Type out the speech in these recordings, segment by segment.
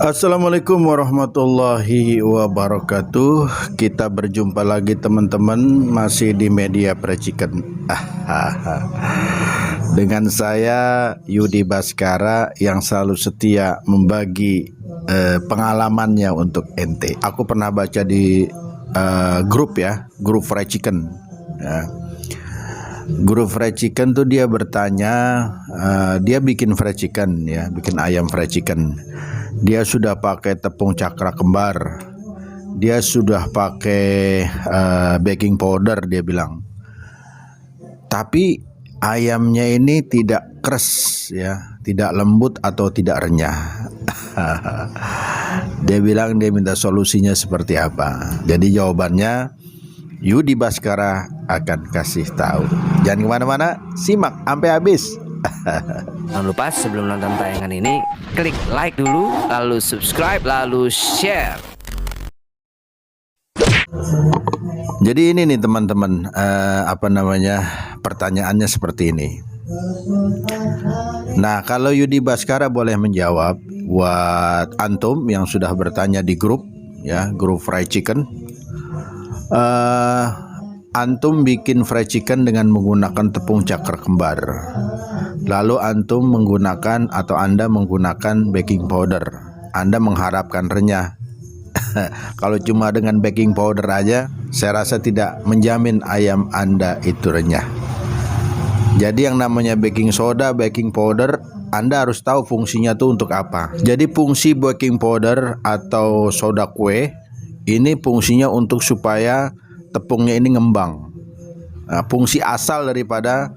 Assalamualaikum warahmatullahi wabarakatuh. Kita berjumpa lagi teman-teman, masih di media Percikan. Dengan saya Yudi Baskara yang selalu setia membagi pengalamannya untuk ente. Aku pernah baca di grup Fried Chicken. Ya. Grup fried chicken tuh dia bertanya, dia bikin fried chicken ya, bikin ayam fried chicken. Dia sudah pakai tepung cakra kembar, dia sudah pakai baking powder, dia bilang. Tapi ayamnya ini tidak keras ya, tidak lembut atau tidak renyah. Dia bilang dia minta solusinya seperti apa. Jadi jawabannya Yudi Baskara akan kasih tahu. Jangan kemana-mana, simak sampai habis. Jangan lupa sebelum nonton tayangan ini, klik like dulu, lalu subscribe, lalu share. Jadi ini nih teman-teman, pertanyaannya seperti ini. Nah, kalau Yudi Baskara boleh menjawab buat antum yang sudah bertanya di grup Fried Chicken. Antum bikin fried chicken dengan menggunakan tepung cakra kembar. Lalu antum menggunakan atau Anda menggunakan baking powder. Anda mengharapkan renyah. Kalau cuma dengan baking powder aja, saya rasa tidak menjamin ayam Anda itu renyah. Jadi yang namanya baking soda, baking powder, Anda harus tahu fungsinya tuh untuk apa. Jadi fungsi baking powder atau soda kue ini fungsinya untuk supaya tepungnya ini ngembang. Nah, fungsi asal daripada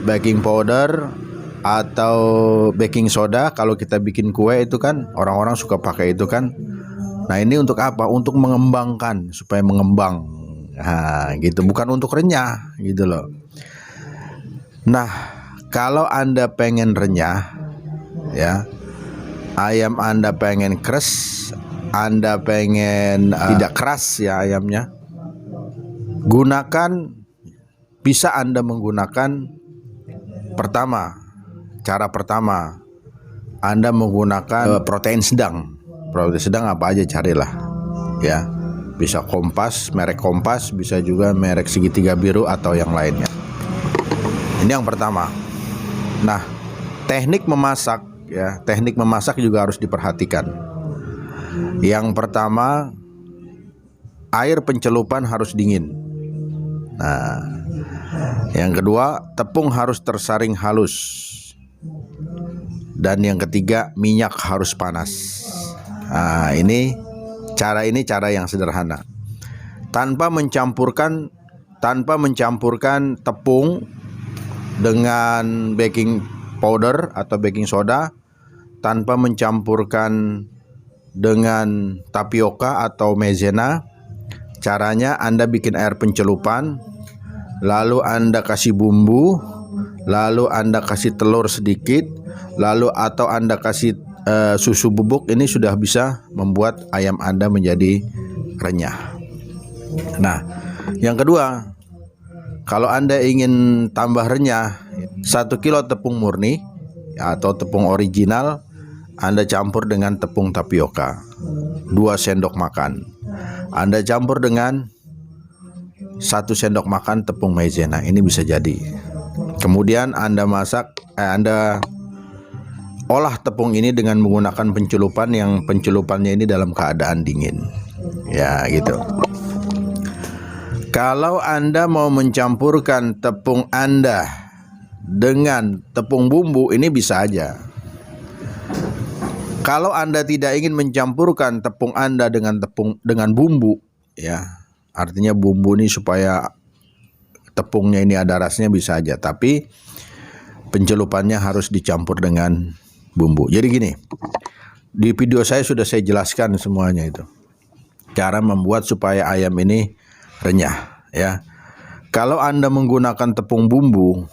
baking powder atau baking soda kalau kita bikin kue itu kan orang-orang suka pakai itu kan. Nah, ini untuk apa? Untuk mengembangkan, supaya mengembang. Nah, gitu, bukan untuk renyah gitu loh. Nah, kalau Anda pengen renyah ya, ayam Anda pengen keras, Anda pengen tidak keras ya ayamnya, bisa Anda menggunakan cara pertama Anda menggunakan protein sedang. Protein sedang apa aja carilah ya, bisa merek Kompas, bisa juga merek segitiga biru atau yang lainnya. Ini yang pertama. Nah, teknik memasak juga harus diperhatikan. Yang pertama, air pencelupan harus dingin. Nah, yang kedua, tepung harus tersaring halus. Dan yang ketiga, minyak harus panas. Nah, ini cara yang sederhana. Tanpa mencampurkan tepung dengan baking powder atau baking soda, tanpa mencampurkan dengan tapioka atau maizena. Caranya Anda bikin air pencelupan, lalu Anda kasih bumbu, lalu Anda kasih telur sedikit, lalu atau Anda kasih susu bubuk. Ini sudah bisa membuat ayam Anda menjadi renyah. Nah, yang kedua, kalau Anda ingin tambah renyah, 1 kilo tepung murni atau tepung original Anda campur dengan tepung tapioka 2 sendok makan. Anda campur dengan 1 sendok makan tepung maizena. Ini bisa jadi. Kemudian Anda Anda olah tepung ini dengan menggunakan pencelupan yang pencelupannya ini dalam keadaan dingin. Ya, gitu. Kalau Anda mau mencampurkan tepung Anda dengan tepung bumbu, ini bisa aja. Kalau Anda tidak ingin mencampurkan tepung Anda dengan bumbu ya, artinya bumbu ini supaya tepungnya ini ada rasanya, bisa aja. Tapi pencelupannya harus dicampur dengan bumbu. Jadi gini, di video saya sudah saya jelaskan semuanya itu. Cara membuat supaya ayam ini renyah ya. Kalau Anda menggunakan tepung bumbu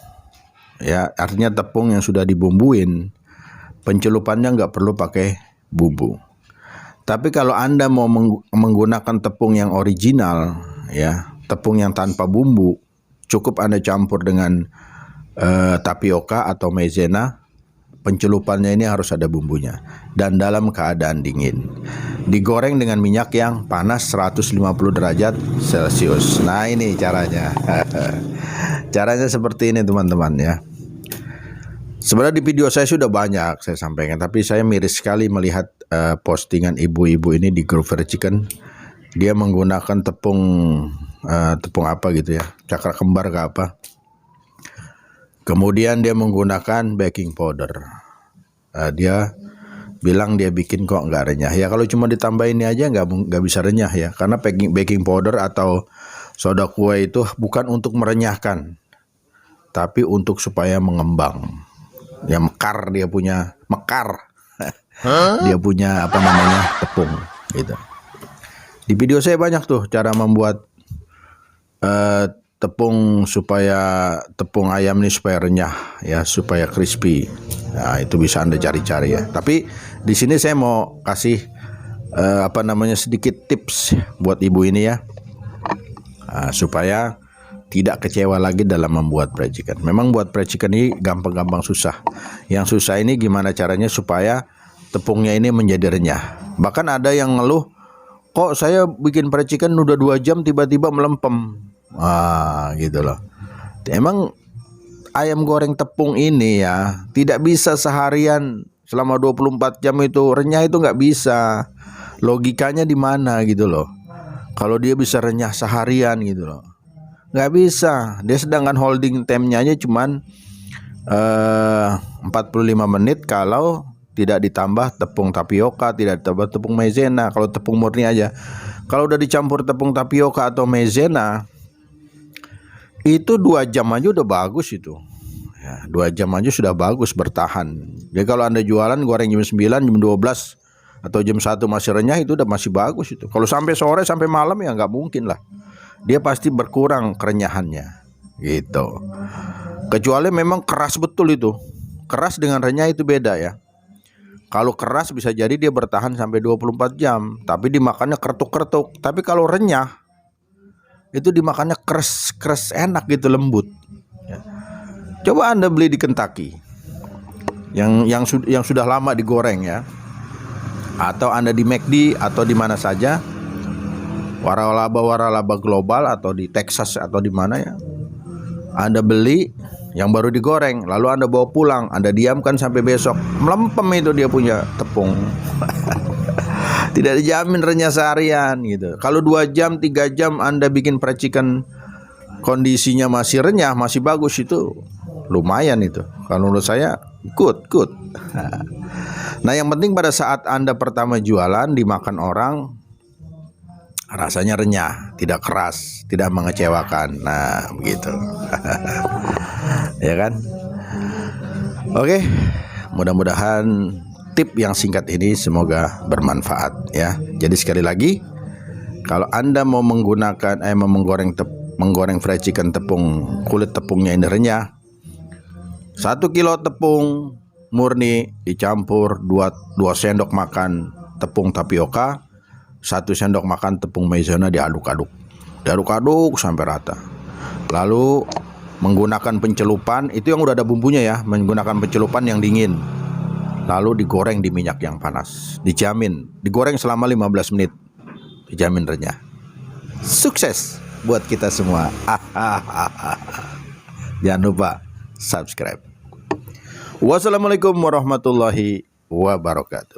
ya, artinya tepung yang sudah dibumbuin, pencelupannya nggak perlu pakai bumbu. Tapi kalau Anda mau menggunakan tepung yang original ya, tepung yang tanpa bumbu, cukup Anda campur dengan tapioka atau maizena, pencelupannya ini harus ada bumbunya dan dalam keadaan dingin. Digoreng dengan minyak yang panas 150 derajat Celcius. Nah, ini caranya. Caranya seperti ini teman-teman ya. Sebenarnya di video saya sudah banyak saya sampaikan, tapi saya miris sekali melihat postingan ibu-ibu ini di grup Fried Chicken. Dia menggunakan tepung apa gitu ya, cakra kembar ke apa. Kemudian dia menggunakan baking powder. Dia bilang dia bikin kok nggak renyah. Ya kalau cuma ditambah ini aja nggak bisa renyah ya. Karena baking powder atau soda kue itu bukan untuk merenyahkan, tapi untuk supaya mengembang. Ya mekar, dia punya mekar. Dia punya apa namanya, tepung gitu. Di video saya banyak tuh cara membuat tepung tepung ayam ini supaya renyah ya, supaya crispy. Nah, itu bisa Anda cari-cari ya. Tapi di sini saya mau kasih sedikit tips buat ibu ini ya. Supaya tidak kecewa lagi dalam membuat fried chicken. Memang buat fried chicken ini gampang-gampang susah. Yang susah ini gimana caranya supaya tepungnya ini menjadi renyah. Bahkan ada yang ngeluh, kok saya bikin fried chicken udah 2 jam tiba-tiba melempem. Gitu loh. Emang ayam goreng tepung ini ya tidak bisa seharian selama 24 jam itu renyah, itu nggak bisa. Logikanya di mana gitu loh. Kalau dia bisa renyah seharian gitu loh, nggak bisa. Dia sedangkan holding time-nya aja cuman 45 menit kalau tidak ditambah tepung tapioka, tidak ditambah tepung maizena. Kalau tepung murni aja. Kalau udah dicampur tepung tapioka atau maizena, itu 2 jam aja udah bagus itu. Ya, 2 jam aja sudah bagus bertahan. Jadi kalau Anda jualan goreng jam 9, jam 12 atau jam 1 masih renyah, itu udah masih bagus itu. Kalau sampai sore sampai malam ya nggak mungkin lah. Dia pasti berkurang kerenyahannya gitu. Kecuali memang keras betul itu. Keras dengan renyah itu beda ya. Kalau keras bisa jadi dia bertahan sampai 24 jam, tapi dimakannya kertuk-kertuk. Tapi kalau renyah itu dimakannya keras enak gitu, lembut ya. Coba Anda beli di Kentucky yang sudah lama digoreng ya, atau Anda di McD atau di mana saja, waralaba global atau di Texas atau di mana ya, Anda beli yang baru digoreng, lalu Anda bawa pulang, Anda diamkan sampai besok, melempem itu dia punya tepung. Tidak dijamin renyah seharian gitu. Kalau 2 jam, 3 jam Anda bikin fried chicken kondisinya masih renyah, masih bagus, itu lumayan itu. Kalau menurut saya good. Nah, yang penting pada saat Anda pertama jualan dimakan orang, rasanya renyah, tidak keras, tidak mengecewakan. Nah, begitu. Ya kan? Oke, mudah-mudahan tip yang singkat ini semoga bermanfaat ya. Jadi sekali lagi, kalau Anda mau menggoreng fried chicken kulit tepungnya ini renyah, 1 kilo tepung murni dicampur 2 sendok makan tepung tapioka, 1 sendok makan tepung maizena, diaduk-aduk sampai rata. Lalu menggunakan pencelupan, itu yang udah ada bumbunya ya, menggunakan pencelupan yang dingin. Lalu digoreng di minyak yang panas. Dijamin, digoreng selama 15 menit. Dijamin renyah. Sukses buat kita semua. Jangan lupa subscribe. Wassalamualaikum warahmatullahi wabarakatuh.